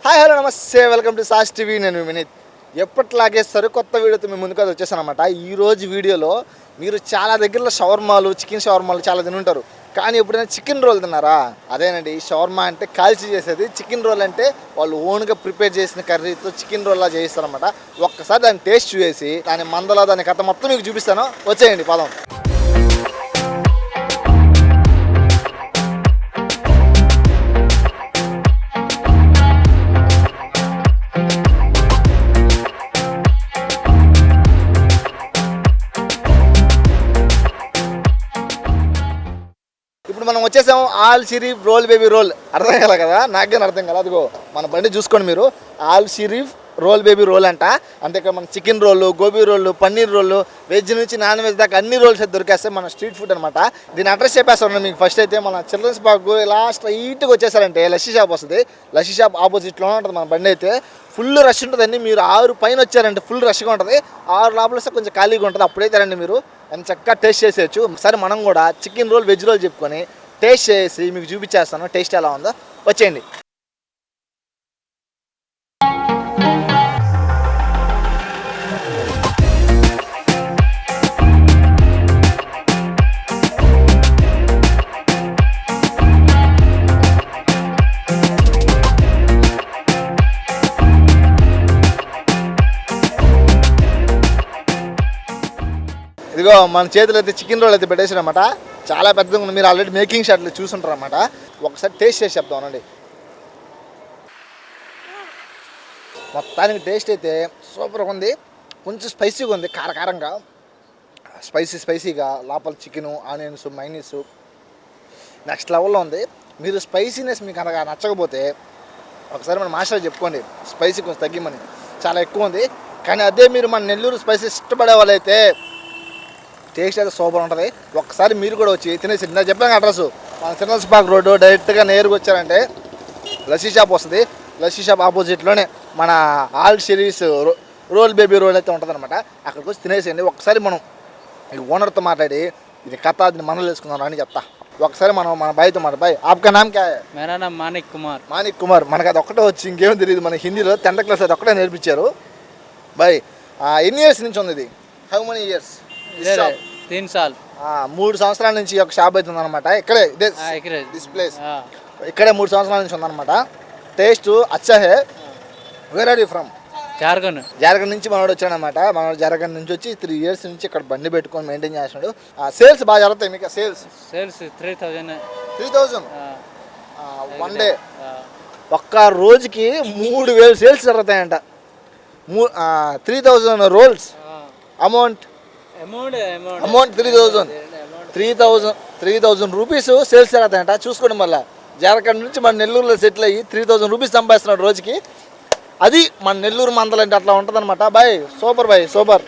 Hi hello నమస్తే, welcome to sauce TV. నేను వినీత్. ఎప్పట్లాగే సరికొత్త వీడియోతో మీ ముందుకు వచ్చేసాను అనమాట. ఈరోజు వీడియోలో మీరు చాలా దగ్గరలో షవర్మాలు, చికెన్ షవర్మాలు చాలా తినుంటారు. కానీ ఎప్పుడైనా చికెన్ రోల్ తిన్నారా? అదేనండి, షవర్మా అంటే కాల్చి చేసేది. చికెన్ రోల్ అంటే వాళ్ళు ఓన్గా ప్రిపేర్ చేసిన కర్రీతో చికెన్ రోల్లా చేయిస్తారనమాట. ఒక్కసారి దాని టేస్ట్ చూసి దాని మందలో దాని కథ మొత్తం మీకు చూపిస్తాను. వచ్చేయండి పదం. ఇప్పుడు మనం వచ్చేసాము Al Sharif roll baby roll. అర్థం కాలే కదా? నాకేం అర్థం కాదు. అదిగో మన బండి చూసుకోండి మీరు. Al Sharif roll baby roll అంట. అంటే ఇక్కడ మన చికెన్ రోళ్ళు, గోబీ రోళ్ళు, పన్నీర్ రోళ్ళు, వెజ్ నుంచి నాన్ వెజ్ దాకా అన్ని రోల్స్ అయితే దొరికేస్తాయి. మన స్ట్రీట్ ఫుడ్ అనమాట. దీని అడ్రస్ చెప్పేస్తాను మీకు. ఫస్ట్ అయితే మన చిల్డ్రన్స్ పార్క్ ఇలా స్ట్రైట్గా వచ్చేసారంటే లస్సీ షాప్ వస్తుంది. లస్సీ షాప్ ఆపోజిట్లోనే ఉంటుంది మన బండి అయితే. ఫుల్ రష్ ఉంటుందండి. మీరు 6 పైన వచ్చారంటే ఫుల్ రష్గా ఉంటుంది. 6 లోపల వస్తే కొంచెం ఖాళీగా ఉంటుంది. అప్పుడైతే రండి మీరు అని చక్కగా టేస్ట్ చేసేయచ్చు. ఒకసారి మనం కూడా చికెన్ రోల్, వెజ్ రోల్ చెప్పుకొని టేస్ట్ చేసి మీకు చూపించేస్తాను టేస్ట్ ఎలా ఉందో. వచ్చేయండి. ఇదిగో మన చేతులు అయితే చికెన్ రోల్ అయితే పెట్టేసారనమాట. చాలా పెద్దగా ఉంది. మీరు ఆల్రెడీ మేకింగ్ షాట్లు చూసుంటారు అనమాట. ఒకసారి టేస్ట్ చేసి చెప్తాం అనండి. మొత్తానికి టేస్ట్ అయితే సూపర్గా ఉంది. కొంచెం స్పైసీగా ఉంది, కారంగా స్పైసీగా. లోపల చికెను, ఆనియన్స్, మైనీస్ నెక్స్ట్ లెవెల్లో ఉంది. మీరు స్పైసీనెస్ మీకు అనగా నచ్చకపోతే ఒకసారి మన మాస్టర్ చెప్పుకోండి, స్పైసీ కొంచెం తగ్గిమని. చాలా ఎక్కువ ఉంది. కానీ అదే మీరు మన నెల్లూరు స్పైసీ ఇష్టపడే వాళ్ళైతే టేస్ట్ అయితే సూపర్ ఉంటుంది. ఒక్కసారి మీరు కూడా వచ్చి తినేసి. నేను చెప్పాను అడ్రస్ మన చిల్డ్రన్స్ పార్క్ రోడ్డు. డైరెక్ట్గా నేరుగా వచ్చారంటే లస్సీ షాప్ వస్తుంది. లస్సీ షాప్ ఆపోజిట్లోనే మన Al Sharif roll baby roll అయితే ఉంటుంది అనమాట. అక్కడికి వచ్చి తినేసేయండి. ఒకసారి మనం ఈ ఓనర్తో మాట్లాడి ఇది కథ దీన్ని మనలో వేసుకున్నాను అని చెప్తా. ఒకసారి మనం మన బాయ్తో మాట. బాయ్, ఆప్కా నామ్ క్యా హై? మేరా నామ్ మాణిక్ కుమార్. మాణిక్ కుమార్. మనకు అది ఒక్కటే వచ్చి ఇంకేం తెలియదు. మన హిందీలో 10th క్లాస్ అది ఒక్కటే నేర్పించారు. బాయ్, ఎన్ని ఇయర్స్ నుంచి ఉంది ఇది? How many years? 3 साल. 3 సంవత్సరాల నుంచి ఒక షాప్ అవుతుంది అనమాట. ఇక్కడే దిస్ ప్లేస్ ఇక్కడే 3 సంవత్సరాల నుంచి ఉందన్నమాట. టేస్ట్ అచ్చా హే. Where are you from? Jharkhand నుంచి మనోడు వచ్చాడనమాట. మనోడు జార్ఖండ్ నుంచి వచ్చి 3 ఇయర్స్ నుంచి ఇక్కడ బండి పెట్టుకొని మెయింటైన్ చేస్తున్నాడు. సేల్స్ బాగా జరుగుతాయి మీకు? Sales 3000 one day. ఒక్క రోజుకి 3000 సేల్స్ జరుగుతాయంట. 3000 రోల్స్. అమౌంట్ 3000 రూపీస్ సేల్స్ జరుగుతాయంట. చూసుకోండి. మళ్ళీ జార్ఖండ్ నుంచి మన నెల్లూరులో సెటిల్ అయ్యి 3000 రూపీస్ సంపాదిస్తున్నాడు రోజుకి. అది మన నెల్లూరు మందలంటే అట్లా ఉంటుంది అనమాట. Boy, super boy, super.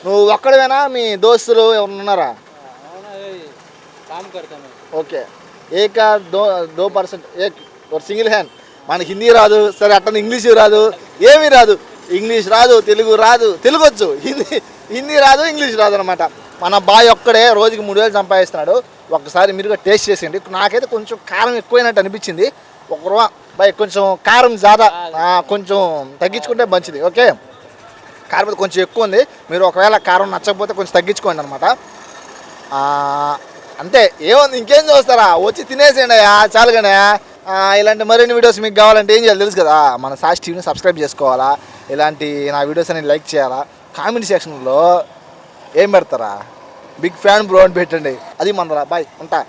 నువ్వు ఒక్కడవేనా? మీ దోస్తులు ఎవరు ఉన్నారా? ఓకే. దో పర్సెంట్ సింగిల్ హ్యాండ్. మన హిందీ రాదు సరే, అట్లా ఇంగ్లీష్ రాదు, ఏమీ రాదు. ఇంగ్లీష్ రాదు, తెలుగు రాదు. తెలుగు వచ్చు, హిందీ రాదు, ఇంగ్లీష్ రాదు అనమాట. మన బాయ్ ఒక్కడే రోజుకి 3000 సంపాదిస్తున్నాడు. ఒక్కసారి మీరుగా టేస్ట్ చేసేయండి. నాకైతే కొంచెం కారం ఎక్కువైనట్టు అనిపించింది. బాయ్ కొంచెం కారం జాదా, కొంచెం తగ్గించుకుంటే మంచిది. ఓకే, కారం అయితే కొంచెం ఎక్కువ ఉంది. మీరు ఒకవేళ కారం నచ్చకపోతే కొంచెం తగ్గించుకోండి అనమాట. అంతే, ఏముంది, ఇంకేం చూస్తారా? వచ్చి తినేసేయండి చాలుగానే. ఇలాంటి మరిన్ని వీడియోస్ మీకు కావాలంటే ఏం చేయాలి తెలుసు కదా? మన సాస్ టీవీని సబ్స్క్రైబ్ చేసుకోవాలా, ఇలాంటి నా వీడియోస్ అని లైక్ చేయాలా, కామెంట్ సెక్షన్లో ఏం పెడతారా బిగ్ ఫ్యాన్ బ్రో అని పెట్టండి. అది మందరా. బాయ్, ఉంటా.